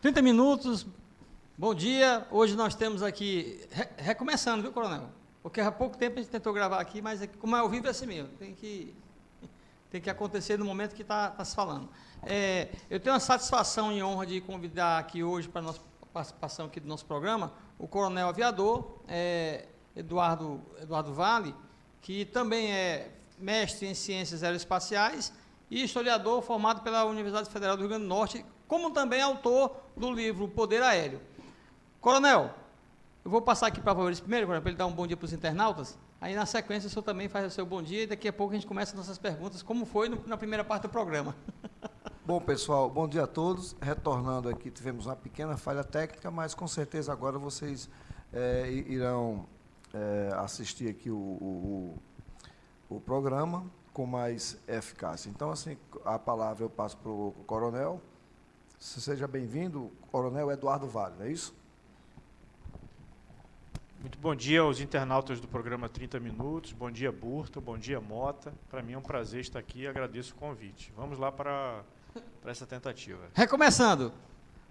30 minutos, bom dia. Hoje nós temos aqui, recomeçando, viu, coronel? Porque há pouco tempo a gente tentou gravar aqui, mas como é ao vivo é assim mesmo, tem que acontecer no momento que está se falando. Eu tenho a satisfação e honra de convidar aqui hoje para a nossa participação aqui do nosso programa, o coronel aviador, Eduardo Vale, que também é mestre em ciências aeroespaciais e historiador formado pela Universidade Federal do Rio Grande do Norte, como também autor do livro O Poder Aéreo. Coronel, eu vou passar aqui para vocês primeiro, para ele dar um bom dia para os internautas, aí na sequência o senhor também faz o seu bom dia e daqui a pouco a gente começa as nossas perguntas, como foi na primeira parte do programa. Bom, pessoal, bom dia a todos. Retornando aqui, tivemos uma pequena falha técnica, mas com certeza agora vocês irão assistir aqui o programa com mais eficácia. Então, assim, a palavra eu passo para o coronel. Seja bem-vindo, coronel Eduardo Vale, não é isso? Muito bom dia aos internautas do programa 30 Minutos. Bom dia, Burto. Bom dia, Mota. Para mim é um prazer estar aqui e agradeço o convite. Vamos lá para essa tentativa. Recomeçando.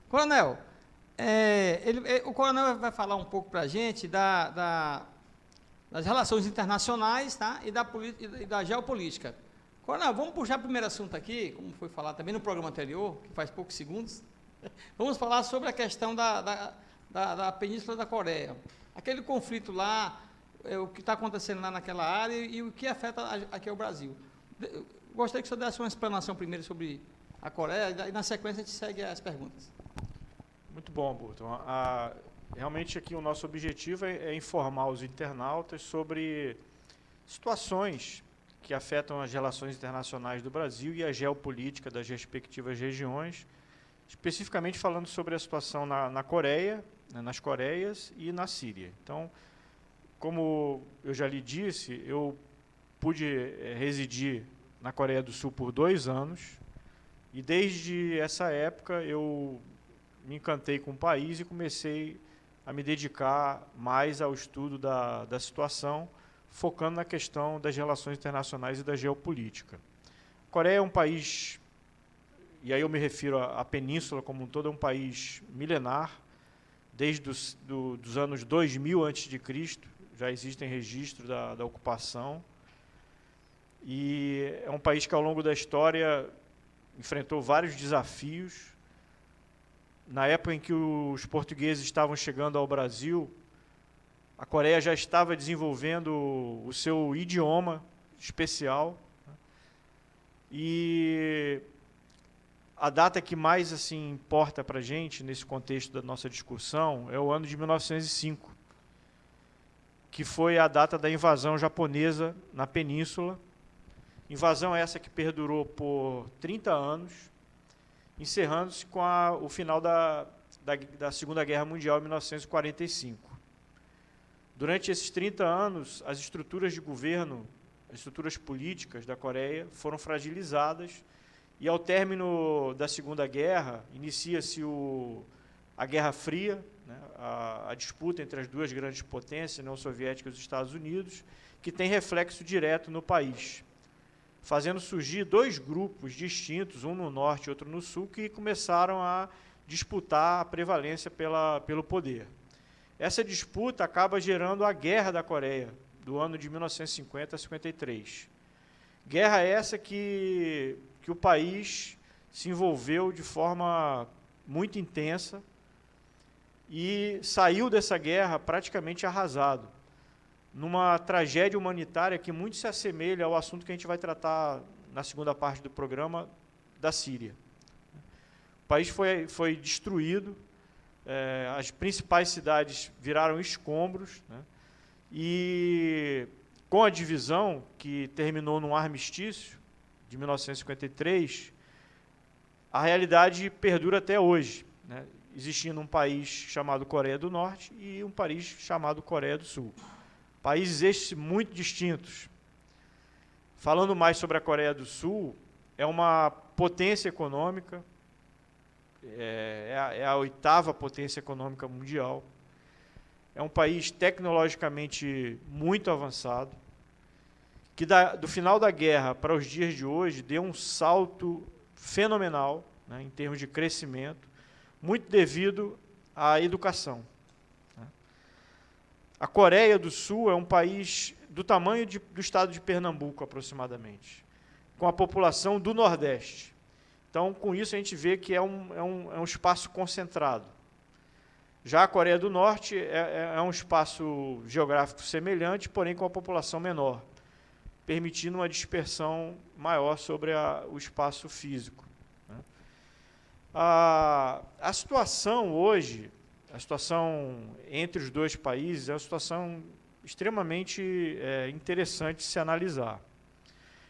Coronel, o coronel vai falar um pouco para a gente das relações internacionais, tá? e da geopolítica. Coronel, vamos puxar o primeiro assunto aqui, como foi falado também no programa anterior, que faz poucos segundos. Vamos falar sobre a questão da Península da Coreia. Aquele conflito lá, o que está acontecendo lá naquela área e o que afeta aqui ao Brasil. Gostaria que o senhor desse uma explanação primeiro sobre a Coreia e na sequência a gente segue as perguntas. Muito bom, Burton. Realmente aqui o nosso objetivo é informar os internautas sobre situações que afetam as relações internacionais do Brasil e a geopolítica das respectivas regiões, especificamente falando sobre a situação na Coreia, nas Coreias e na Síria. Então, como eu já lhe disse, eu pude residir na Coreia do Sul por 2 anos e desde essa época eu me encantei com o país e comecei a me dedicar mais ao estudo da situação, focando na questão das relações internacionais e da geopolítica. A Coreia é um país, e aí eu me refiro à península como um todo, é um país milenar. Desde os anos 2000 a.C., já existem registros da ocupação. E é um país que, ao longo da história, enfrentou vários desafios. Na época em que os portugueses estavam chegando ao Brasil, a Coreia já estava desenvolvendo o seu idioma especial. E a data que mais importa para a gente, nesse contexto da nossa discussão, é o ano de 1905, que foi a data da invasão japonesa na península. Invasão essa que perdurou por 30 anos, encerrando-se com o final da Segunda Guerra Mundial, em 1945. Durante esses 30 anos, as estruturas de governo, as estruturas políticas da Coreia foram fragilizadas e, ao término da Segunda Guerra, inicia-se a Guerra Fria, né, a disputa entre as duas grandes potências, a União Soviética e os Estados Unidos, que tem reflexo direto no país, fazendo surgir 2 grupos distintos, um no norte e outro no sul, que começaram a disputar a prevalência pelo poder. Essa disputa acaba gerando a Guerra da Coreia, do ano de 1950 a 53. Guerra essa que o país se envolveu de forma muito intensa e saiu dessa guerra praticamente arrasado, numa tragédia humanitária que muito se assemelha ao assunto que a gente vai tratar na segunda parte do programa, da Síria. O país foi destruído, as principais cidades viraram escombros, né, e com a divisão, que terminou num armistício, de 1953, a realidade perdura até hoje, né, existindo um país chamado Coreia do Norte e um país chamado Coreia do Sul. Países estes muito distintos. Falando mais sobre a Coreia do Sul, é uma potência econômica, é a 8ª potência econômica mundial, é um país tecnologicamente muito avançado, que do final da guerra para os dias de hoje deu um salto fenomenal, né, em termos de crescimento, muito devido à educação. A Coreia do Sul é um país do tamanho do estado de Pernambuco, aproximadamente, com a população do Nordeste. Então, com isso, a gente vê que é um espaço concentrado. Já a Coreia do Norte é um espaço geográfico semelhante, porém com a população menor, permitindo uma dispersão maior sobre o espaço físico. A situação hoje, a situação entre os dois países, é uma situação extremamente interessante de se analisar.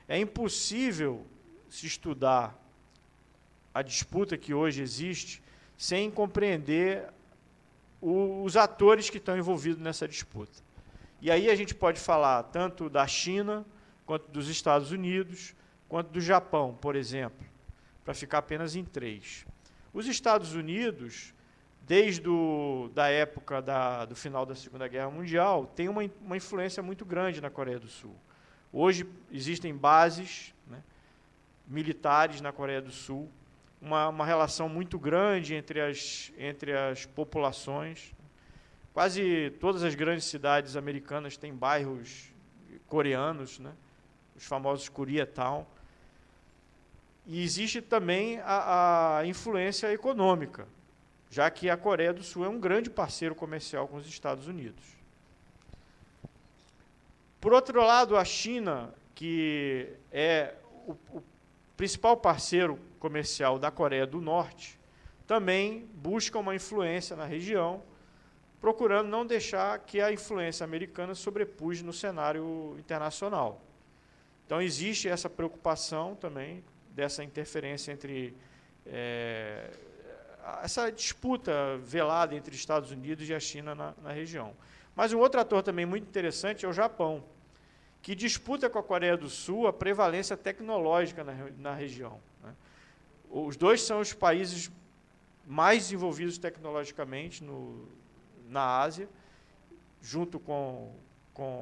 É impossível se estudar a disputa que hoje existe sem compreender os atores que estão envolvidos nessa disputa. E aí a gente pode falar tanto da China, quanto dos Estados Unidos, quanto do Japão, por exemplo, para ficar apenas em 3. Os Estados Unidos, desde da época do final da Segunda Guerra Mundial, tem uma influência muito grande na Coreia do Sul. Hoje existem bases, né, militares na Coreia do Sul, uma relação muito grande entre as populações. Quase todas as grandes cidades americanas têm bairros coreanos, né, os famosos Koreatown. E existe também a influência econômica, já que a Coreia do Sul é um grande parceiro comercial com os Estados Unidos. Por outro lado, a China, que é o principal parceiro comercial da Coreia do Norte, também busca uma influência na região, procurando não deixar que a influência americana sobrepuja no cenário internacional. Então, existe essa preocupação também, dessa interferência entre essa disputa velada entre Estados Unidos e a China na região. Mas um outro ator também muito interessante é o Japão, que disputa com a Coreia do Sul a prevalência tecnológica na região, né? Os dois são os países mais desenvolvidos tecnologicamente na Ásia, junto com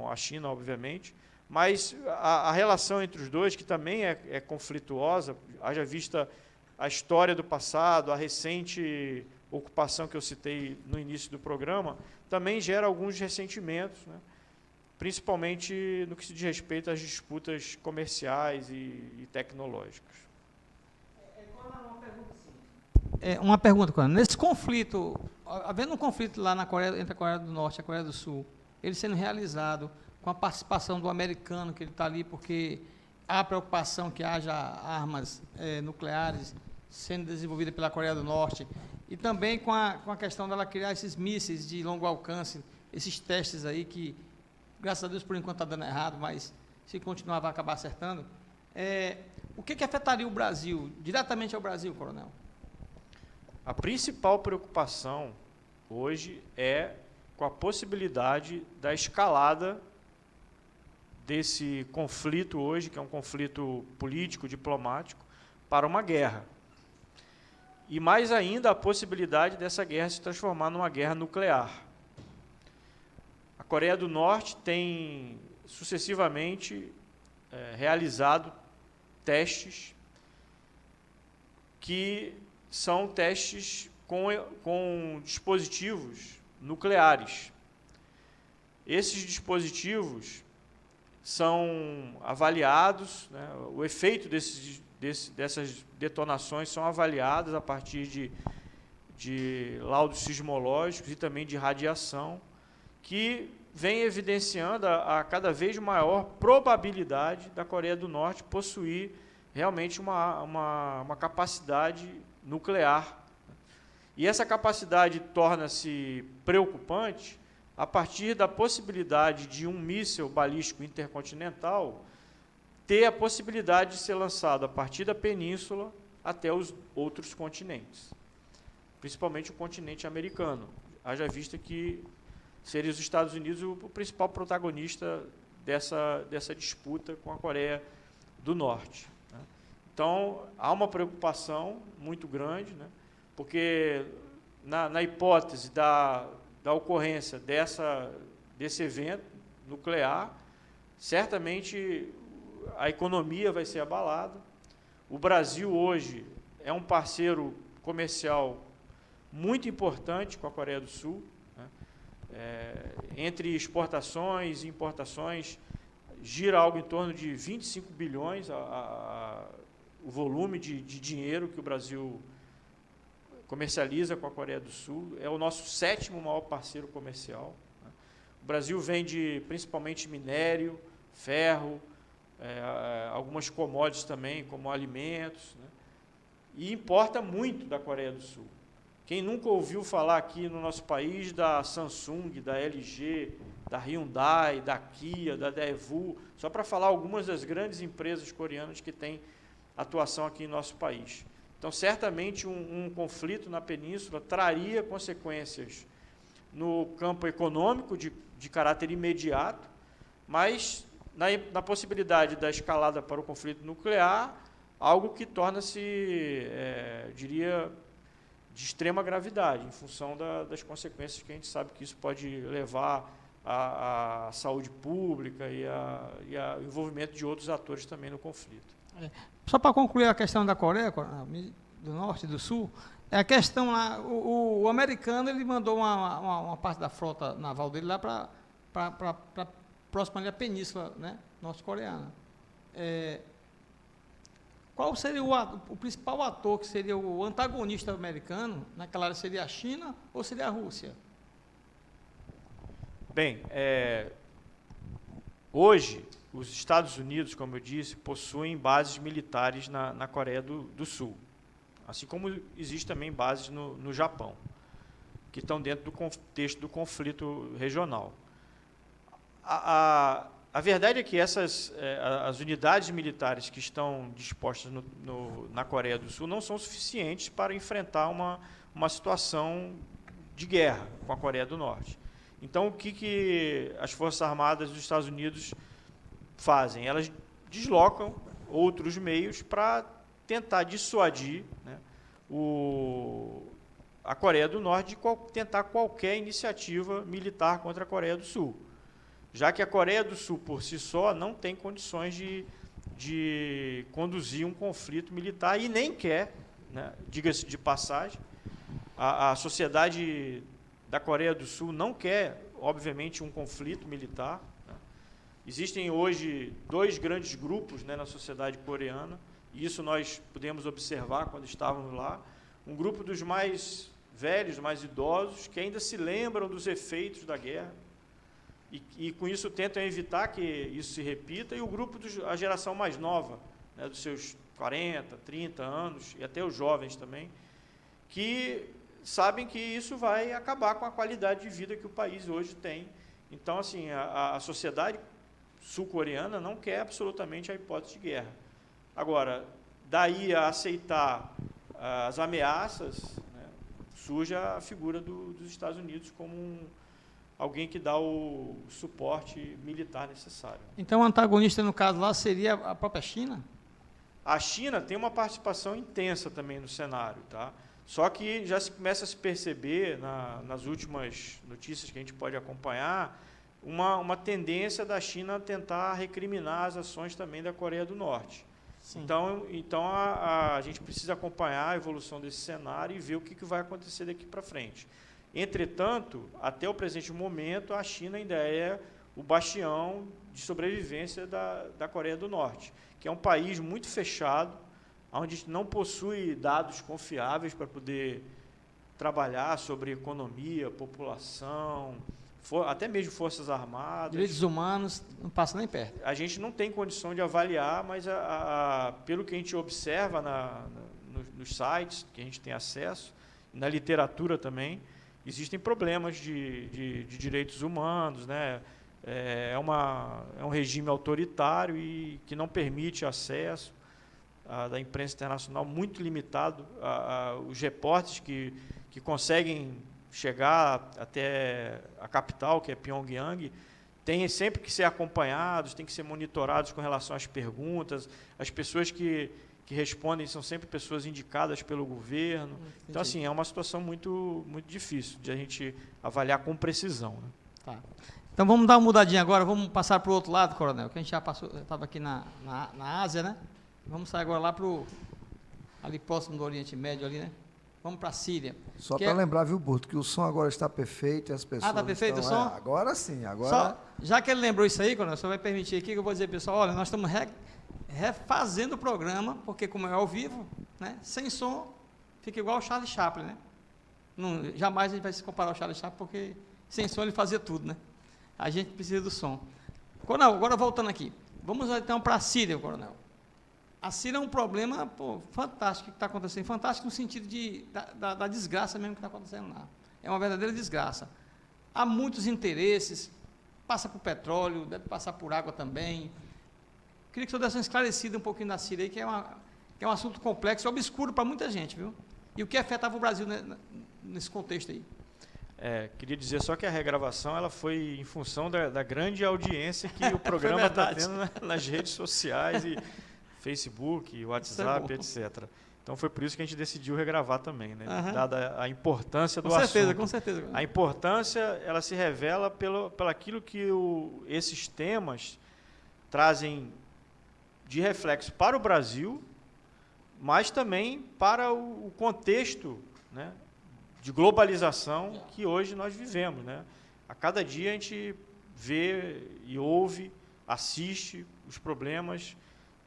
a China, obviamente, mas a relação entre os dois, que também é conflituosa, haja vista a história do passado, a recente ocupação que eu citei no início do programa, também gera alguns ressentimentos, né? Principalmente no que se diz respeito às disputas comerciais e tecnológicas. Uma pergunta, Coronel. Nesse conflito, havendo um conflito lá entre a Coreia do Norte e a Coreia do Sul, ele sendo realizado com a participação do americano, que ele está ali porque há preocupação que haja armas nucleares sendo desenvolvidas pela Coreia do Norte, e também com a questão dela criar esses mísseis de longo alcance, esses testes aí que, graças a Deus, por enquanto está dando errado, mas se continuar vai acabar acertando. O que afetaria o Brasil, diretamente ao Brasil, Coronel? A principal preocupação hoje é com a possibilidade da escalada desse conflito hoje, que é um conflito político, diplomático, para uma guerra. E mais ainda a possibilidade dessa guerra se transformar numa guerra nuclear. A Coreia do Norte tem sucessivamente realizado testes que são testes com dispositivos nucleares. Esses dispositivos são avaliados, né, o efeito dessas detonações são avaliadas a partir de laudos sismológicos e também de radiação, que vem evidenciando a cada vez maior probabilidade da Coreia do Norte possuir realmente uma capacidade nuclear. E essa capacidade torna-se preocupante a partir da possibilidade de um míssil balístico intercontinental ter a possibilidade de ser lançado a partir da península até os outros continentes, principalmente o continente americano. Haja vista que seriam os Estados Unidos o principal protagonista dessa disputa com a Coreia do Norte, né? Então, há uma preocupação muito grande, né? Porque, na hipótese da ocorrência desse evento nuclear, certamente a economia vai ser abalada. O Brasil, hoje, é um parceiro comercial muito importante com a Coreia do Sul, né? Entre exportações e importações, gira algo em torno de 25 bilhões o volume de dinheiro que o Brasil comercializa com a Coreia do Sul. É o nosso 7º maior parceiro comercial, né? O Brasil vende principalmente minério, ferro, algumas commodities também, como alimentos, né? E importa muito da Coreia do Sul. Quem nunca ouviu falar aqui no nosso país da Samsung, da LG, da Hyundai, da Kia, da Daewoo, só para falar algumas das grandes empresas coreanas que têm atuação aqui em nosso país. Então, certamente, um conflito na península traria consequências no campo econômico de caráter imediato, mas na possibilidade da escalada para o conflito nuclear, algo que torna-se, diria, de extrema gravidade, em função das consequências que a gente sabe que isso pode levar à saúde pública e ao envolvimento de outros atores também no conflito. Só para concluir a questão da Coreia do Norte e do Sul, é a questão lá, o americano ele mandou uma parte da frota naval dele lá para próxima ali à península, né, norte-coreana. Qual seria o principal ator que seria o antagonista americano naquela área? Seria a China ou seria a Rússia? Bem, hoje, os Estados Unidos, como eu disse, possuem bases militares na Coreia do Sul, assim como existe também bases no Japão, que estão dentro do contexto do conflito regional. A verdade é que as unidades militares que estão dispostas na Coreia do Sul não são suficientes para enfrentar uma situação de guerra com a Coreia do Norte. Então, o que as Forças Armadas dos Estados Unidos fazem? Elas deslocam outros meios para tentar dissuadir, né, a Coreia do Norte de tentar qualquer iniciativa militar contra a Coreia do Sul, já que a Coreia do Sul, por si só, não tem condições de conduzir um conflito militar e nem quer, né, diga-se de passagem, a sociedade da Coreia do Sul não quer, obviamente, um conflito militar, né. Existem hoje 2 grandes grupos, né, na sociedade coreana, e isso nós pudemos observar quando estávamos lá. Um grupo dos mais velhos, mais idosos, que ainda se lembram dos efeitos da guerra, e com isso tentam evitar que isso se repita, e o grupo a geração mais nova, né, dos seus 40, 30 anos, e até os jovens também, que sabem que isso vai acabar com a qualidade de vida que o país hoje tem. Então, assim, a sociedade sul-coreana não quer absolutamente a hipótese de guerra. Agora, daí a aceitar as ameaças, né, surge a figura dos Estados Unidos como alguém que dá o suporte militar necessário. Então, o antagonista, no caso lá, seria a própria China? A China tem uma participação intensa também no cenário, tá? Só que já começa a se perceber, nas últimas notícias que a gente pode acompanhar, uma tendência da China a tentar recriminar as ações também da Coreia do Norte. Sim. Então a gente precisa acompanhar a evolução desse cenário e ver o que vai acontecer daqui para frente. Entretanto, até o presente momento, a China ainda é o bastião de sobrevivência da Coreia do Norte, que é um país muito fechado, onde não possui dados confiáveis para poder trabalhar sobre economia, população, até mesmo forças armadas. Direitos humanos, não passa nem perto. A gente não tem condição de avaliar, mas pelo que a gente observa nos sites que a gente tem acesso, na literatura também, existem problemas de direitos humanos, né? É um regime autoritário e que não permite acesso da imprensa internacional, muito limitado. Os repórteres que conseguem chegar até a capital, que é Pyongyang, têm sempre que ser acompanhados, têm que ser monitorados com relação às perguntas. As pessoas que respondem são sempre pessoas indicadas pelo governo. Entendi. Então, assim, é uma situação muito, muito difícil de a gente avaliar com precisão, né? Tá. Então, vamos dar uma mudadinha agora, vamos passar para o outro lado, Coronel, que a gente já estava aqui na Ásia, né? Vamos sair agora lá ali próximo do Oriente Médio, ali, né? Vamos para a Síria. Só para lembrar, viu, Burto, que o som agora está perfeito e as pessoas. Está perfeito estão, o som? Agora sim, agora. Já que ele lembrou isso aí, Coronel, o senhor vai permitir aqui que eu vou dizer, pessoal, olha, nós estamos refazendo o programa, porque como é ao vivo, né, sem som, fica igual o Charlie Chaplin, né? Não, jamais a gente vai se comparar ao Charlie Chaplin, porque sem som ele fazia tudo, né? A gente precisa do som. Coronel, agora voltando aqui. Vamos então para a Síria, Coronel. A Síria é um problema fantástico que está acontecendo, fantástico no sentido da desgraça mesmo que está acontecendo lá. É uma verdadeira desgraça. Há muitos interesses, passa por petróleo, deve passar por água também. Queria que o senhor desse uma esclarecida um pouquinho da Síria, que é um assunto complexo e obscuro para muita gente, viu? E o que afetava o Brasil nesse contexto aí? Queria dizer só que a regravação ela foi em função da grande audiência que o programa está tendo nas redes sociais, e Facebook, WhatsApp, etc. Então foi por isso que a gente decidiu regravar também, né? Dada a importância do assunto. Com certeza. A importância ela se revela pelo aquilo que esses temas trazem de reflexo para o Brasil, mas também para o contexto, né, de globalização que hoje nós vivemos, né? A cada dia a gente vê e ouve, assiste os problemas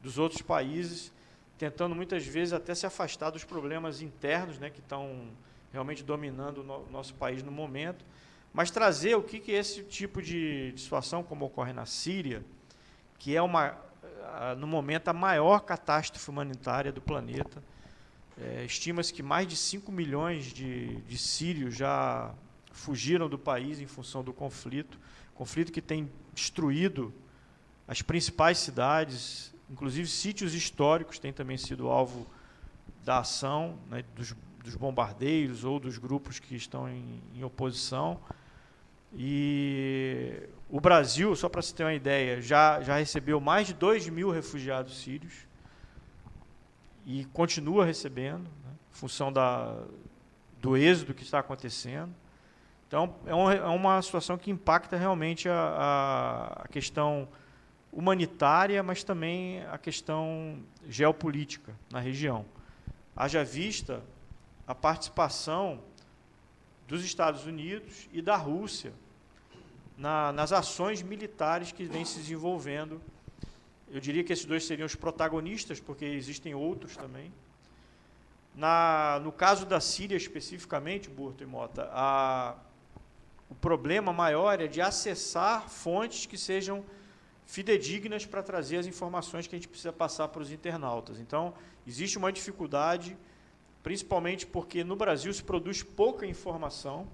dos outros países, tentando muitas vezes até se afastar dos problemas internos, né, que estão realmente dominando o nosso país no momento, mas trazer o que esse tipo de situação, como ocorre na Síria, que é no momento a maior catástrofe humanitária do planeta. Estima-se que mais de 5 milhões de sírios já fugiram do país em função do conflito que tem destruído as principais cidades, inclusive sítios históricos têm também sido alvo da ação, né, dos bombardeiros ou dos grupos que estão em oposição. E o Brasil, só para se ter uma ideia, já recebeu mais de 2.000 refugiados sírios e continua recebendo, né, em função do êxodo que está acontecendo. Então, é uma situação que impacta realmente a questão humanitária, mas também a questão geopolítica na região. Haja vista a participação dos Estados Unidos e da Rússia nas ações militares que vêm se desenvolvendo. Eu diria que esses dois seriam os protagonistas, porque existem outros também. No caso da Síria especificamente, Burto e Mota, o problema maior é de acessar fontes que sejam fidedignas para trazer as informações que a gente precisa passar para os internautas. Então, existe uma dificuldade, principalmente porque no Brasil se produz pouca informação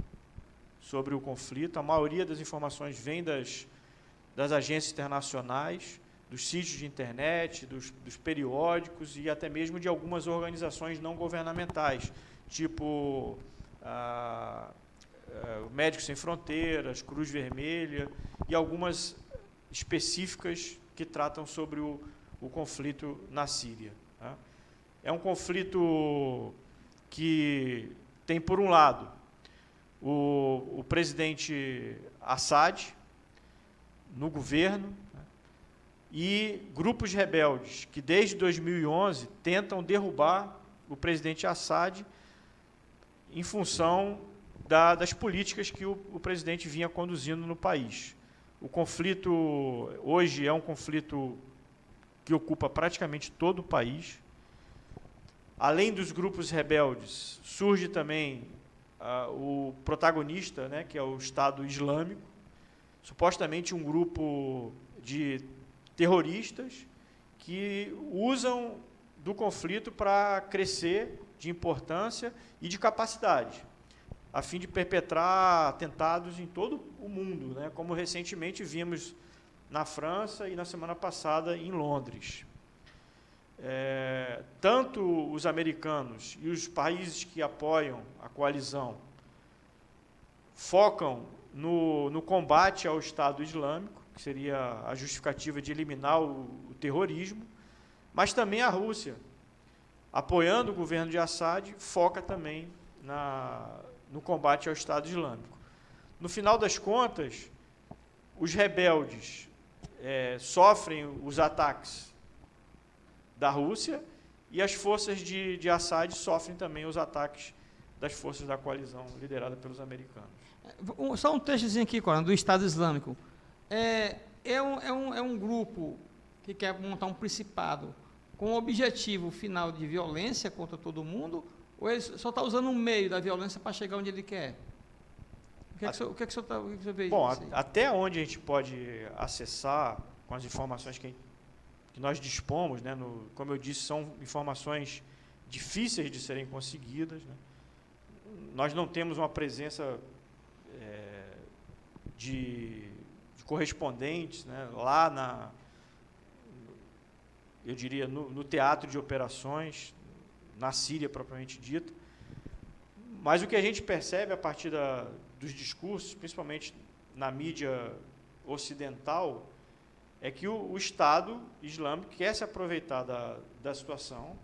sobre o conflito. A maioria das informações vem das agências internacionais, dos sítios de internet, dos periódicos e até mesmo de algumas organizações não governamentais, tipo Médicos Sem Fronteiras, Cruz Vermelha e algumas específicas que tratam sobre o conflito na Síria. Tá? É um conflito que tem, por um lado, o presidente Assad no governo, né, e grupos rebeldes que, desde 2011, tentam derrubar o presidente Assad em função das políticas que o presidente vinha conduzindo no país. O conflito, hoje, é um conflito que ocupa praticamente todo o país. Além dos grupos rebeldes, surge também o protagonista, né, que é o Estado Islâmico, supostamente um grupo de terroristas que usam do conflito para crescer de importância e de capacidade, a fim de perpetrar atentados em todo o mundo, né, como recentemente vimos na França e na semana passada em Londres. Tanto os americanos e os países que apoiam a coalizão focam no combate ao Estado Islâmico, que seria a justificativa de eliminar o terrorismo, mas também a Rússia, apoiando o governo de Assad, foca também no combate ao Estado Islâmico. No final das contas, os rebeldes sofrem os ataques da Rússia e as forças de Assad sofrem também os ataques das forças da coalizão liderada pelos americanos. Só um textozinho aqui, Coronel, do Estado Islâmico. É um grupo que quer montar um principado com o objetivo final de violência contra todo mundo, ou ele só está usando um meio da violência para chegar onde ele quer? O que é que o senhor vê? Bom, até onde a gente pode acessar com as informações que nós dispomos, né, como eu disse, são informações difíceis de serem conseguidas, né? Nós não temos uma presença de correspondentes, né, lá eu diria, no teatro de operações, na Síria propriamente dita. Mas o que a gente percebe a partir dos discursos, principalmente na mídia ocidental, é que o Estado Islâmico quer se aproveitar da situação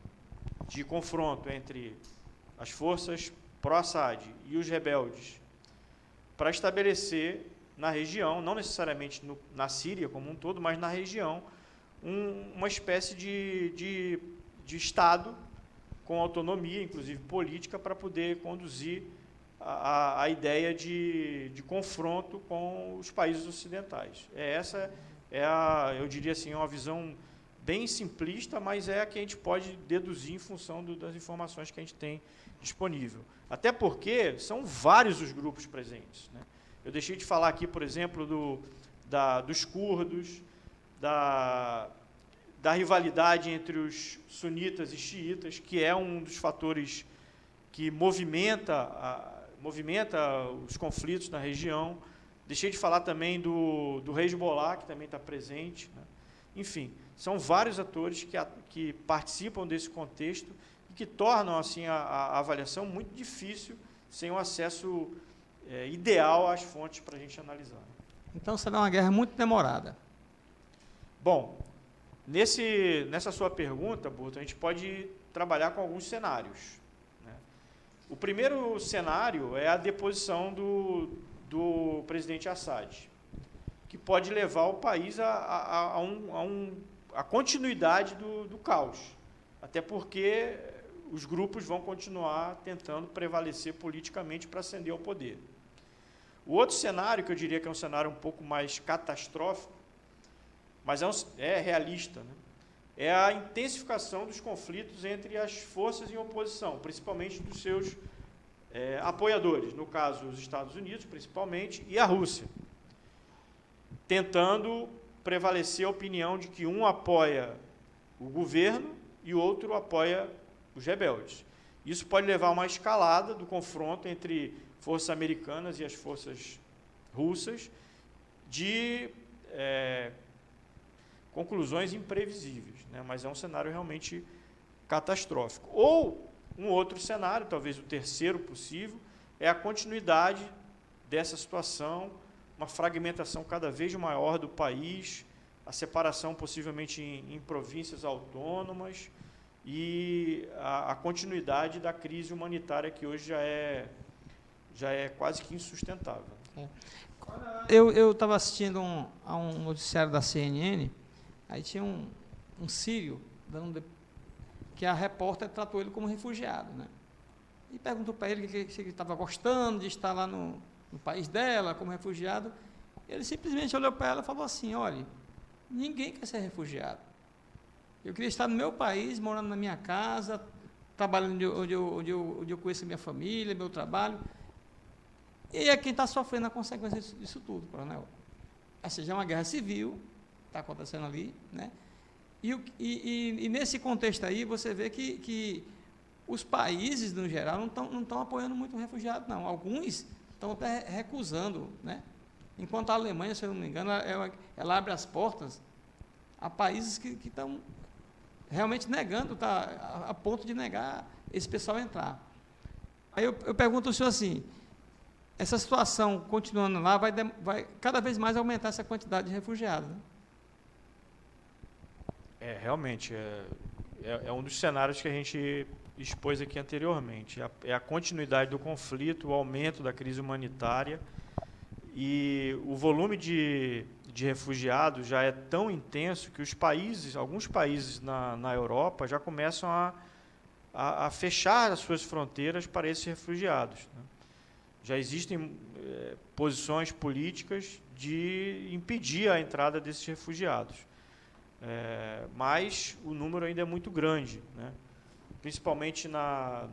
de confronto entre as forças pró-Assad e os rebeldes para estabelecer na região, não necessariamente na Síria como um todo, mas na região, uma espécie de Estado com autonomia, inclusive política, para poder conduzir a ideia de confronto com os países ocidentais. Essa eu diria assim, uma visão bem simplista, mas é a que a gente pode deduzir em função das informações que a gente tem disponível. Até porque são vários os grupos presentes, né? Eu deixei de falar aqui, por exemplo, dos curdos, da rivalidade entre os sunitas e xiitas, que é um dos fatores que movimenta os conflitos na região. Deixei de falar também do Hezbollah, que também está presente, né? Enfim, são vários atores que participam desse contexto e que tornam assim, a avaliação muito difícil, sem um acesso ideal às fontes para a gente analisar. Então, será uma guerra muito demorada. Bom, nessa sua pergunta, Burto, a gente pode trabalhar com alguns cenários, né? O primeiro cenário é a deposição do presidente Assad, que pode levar o país a continuidade do caos, até porque os grupos vão continuar tentando prevalecer politicamente para ascender ao poder. O outro cenário, que eu diria que é um cenário um pouco mais catastrófico, mas é realista, né? É a intensificação dos conflitos entre as forças em oposição, principalmente dos seus apoiadores, no caso, os Estados Unidos, principalmente, e a Rússia, tentando prevalecer a opinião de que um apoia o governo e o outro apoia os rebeldes. Isso pode levar a uma escalada do confronto entre forças americanas e as forças russas, de conclusões imprevisíveis, né? Mas é um cenário realmente catastrófico. Ou um outro cenário, talvez o terceiro possível, é a continuidade dessa situação, uma fragmentação cada vez maior do país, a separação possivelmente em províncias autônomas e a continuidade da crise humanitária que hoje já é quase que insustentável. Eu estava assistindo a um noticiário da CNN, aí tinha um sírio, que a repórter tratou ele como refugiado, né? E perguntou para ele se ele estava gostando de estar lá no país dela, como refugiado. Ele simplesmente olhou para ela e falou assim: olha, ninguém quer ser refugiado. Eu queria estar no meu país, morando na minha casa, trabalhando onde eu conheço a minha família, meu trabalho. E é quem está sofrendo a consequência disso tudo, coronel. Ou seja, é uma guerra civil, está acontecendo ali, né? E nesse contexto aí, você vê que os países, no geral, não estão apoiando muito o refugiado, não. Alguns estão até recusando, né? Enquanto a Alemanha, se eu não me engano, ela abre as portas a países que estão realmente negando, tá, a ponto de negar esse pessoal entrar. Aí eu pergunto ao senhor assim: essa situação continuando lá vai cada vez mais aumentar essa quantidade de refugiados, né? Realmente, é um dos cenários que a gente expôs aqui anteriormente. É a continuidade do conflito, o aumento da crise humanitária, e o volume de refugiados já é tão intenso que alguns países na Europa já começam a fechar as suas fronteiras para esses refugiados, né? Já existem posições políticas de impedir a entrada desses refugiados, mas o número ainda é muito grande, né? Principalmente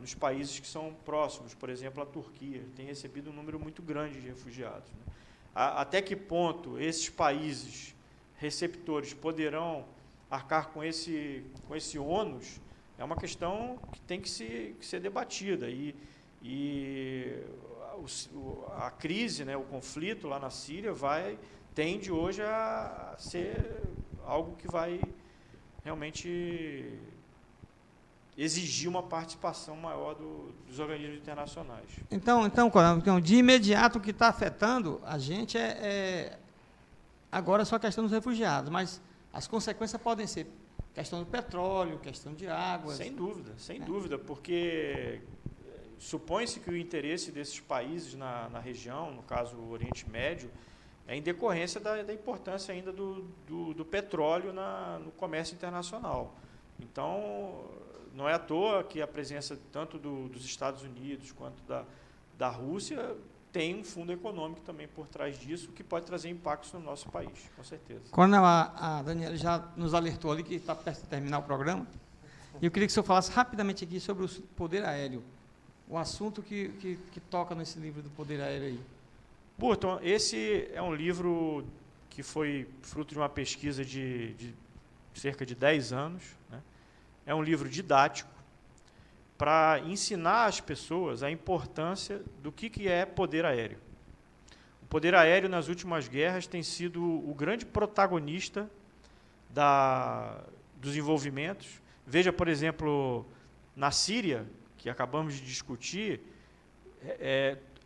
nos países que são próximos, por exemplo, a Turquia tem recebido um número muito grande de refugiados, né? Até que ponto esses países receptores poderão arcar com esse ônus é uma questão que tem que ser debatida. A crise, né, o conflito lá na Síria tende hoje a ser algo que vai realmente exigir uma participação maior dos organismos internacionais. Então, Coronel, de imediato o que está afetando a gente agora é só a questão dos refugiados, mas as consequências podem ser questão do petróleo, questão de água. Sem dúvida, porque supõe-se que o interesse desses países na região, no caso o Oriente Médio, é em decorrência da importância ainda do petróleo no comércio internacional. Então, não é à toa que a presença tanto dos Estados Unidos quanto da Rússia tem um fundo econômico também por trás disso, que pode trazer impactos no nosso país, com certeza. Coronel, a Daniela já nos alertou ali que está perto de terminar o programa, e eu queria que o senhor falasse rapidamente aqui sobre o poder aéreo, o assunto que toca nesse livro do poder aéreo aí. Burton, esse é um livro que foi fruto de uma pesquisa de cerca de 10 anos, né? É um livro didático para ensinar às pessoas a importância do que é poder aéreo. O poder aéreo, nas últimas guerras, tem sido o grande protagonista dos envolvimentos. Veja, por exemplo, na Síria, que acabamos de discutir,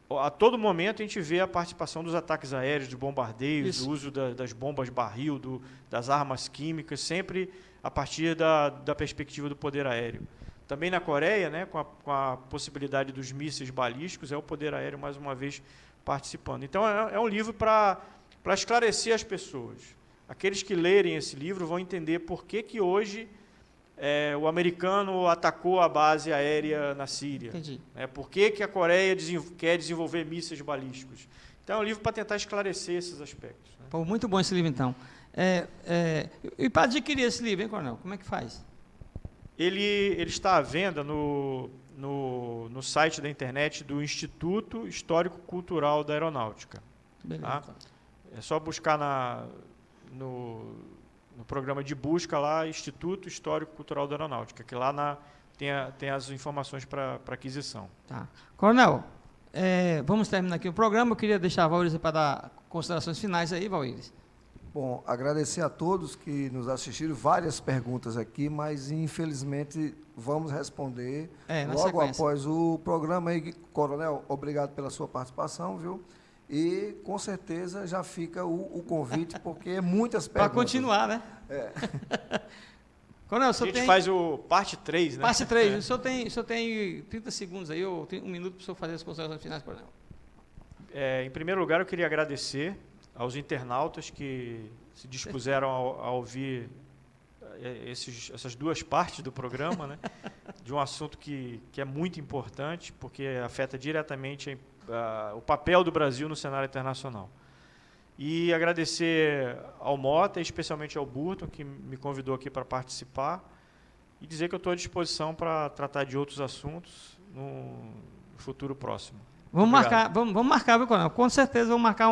a todo momento a gente vê a participação dos ataques aéreos, de bombardeios, do uso das bombas barril, das armas químicas, sempre a partir da perspectiva do poder aéreo. Também na Coreia, né, com a possibilidade dos mísseis balísticos, é o poder aéreo mais uma vez participando. Então, é um livro para esclarecer as pessoas. Aqueles que lerem esse livro vão entender por que hoje o americano atacou a base aérea na Síria. Entendi. Por que a Coreia quer desenvolver mísseis balísticos. Então, é um livro para tentar esclarecer esses aspectos, né? Pô, muito bom esse livro, então. E para adquirir esse livro, hein, Coronel? Como é que faz? Ele está à venda no site da internet do Instituto Histórico Cultural da Aeronáutica. Beleza. Tá? É só buscar no programa de busca lá, Instituto Histórico Cultural da Aeronáutica, que lá tem as informações para aquisição. Tá. Coronel, vamos terminar aqui o programa. Eu queria deixar a Valíris para dar considerações finais aí, Valíris. Bom, agradecer a todos que nos assistiram, várias perguntas aqui, mas infelizmente vamos responder logo após o programa aí. Coronel, obrigado pela sua participação, viu? E com certeza já fica o convite, porque é muitas perguntas. Para continuar, né? Coronel, a gente faz o parte 3, né? Parte 3. O senhor tem 30 segundos aí, ou tem 1 minuto para o senhor fazer as considerações finais, Coronel. Em primeiro lugar, eu queria agradecer aos internautas que se dispuseram a ouvir essas duas partes do programa, né, de um assunto que é muito importante, porque afeta diretamente o papel do Brasil no cenário internacional. E agradecer ao Mota, especialmente ao Burton, que me convidou aqui para participar, e dizer que eu estou à disposição para tratar de outros assuntos no futuro próximo. Vamos marcar, viu, Coronel? Com certeza vamos marcar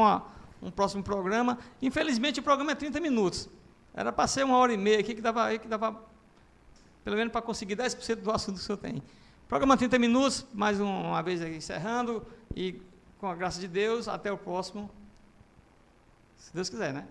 um próximo programa. Infelizmente, o programa é 30 minutos. Era para ser 1h30 aqui, que dava pelo menos para conseguir 10% do assunto que o senhor tem. Programa 30 minutos, mais uma vez aí encerrando, e com a graça de Deus, até o próximo, se Deus quiser, né?